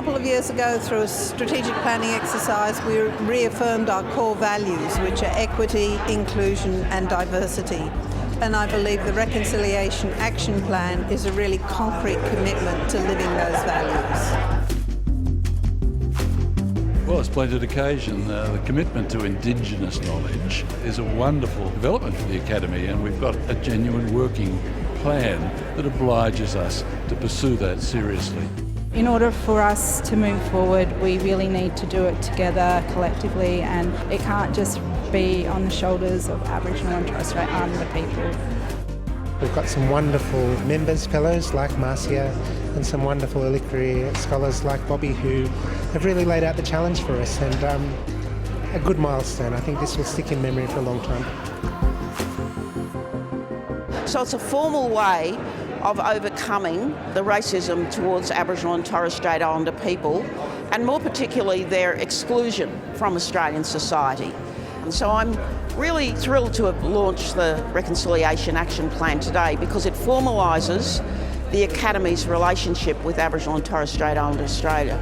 couple of years ago, through a strategic planning exercise, we reaffirmed our core values, which are equity, inclusion and diversity. And I believe the Reconciliation Action Plan is a really concrete commitment to living those values. Well, it's splendid occasion. The commitment to Indigenous knowledge is a wonderful development for the Academy, and we've got a genuine working plan that obliges us to pursue that seriously. In order for us to move forward, we really need to do it together, collectively, and it can't just be on the shoulders of Aboriginal and Torres Strait Islander people. We've got some wonderful members, fellows like Marcia, and some wonderful early career scholars like Bobby who have really laid out the challenge for us, and a good milestone. I think this will stick in memory for a long time. So it's a formal way of overcoming the racism towards Aboriginal and Torres Strait Islander people, and more particularly their exclusion from Australian society. And so I'm really thrilled to have launched the Reconciliation Action Plan today, because it formalises the Academy's relationship with Aboriginal and Torres Strait Islander Australia.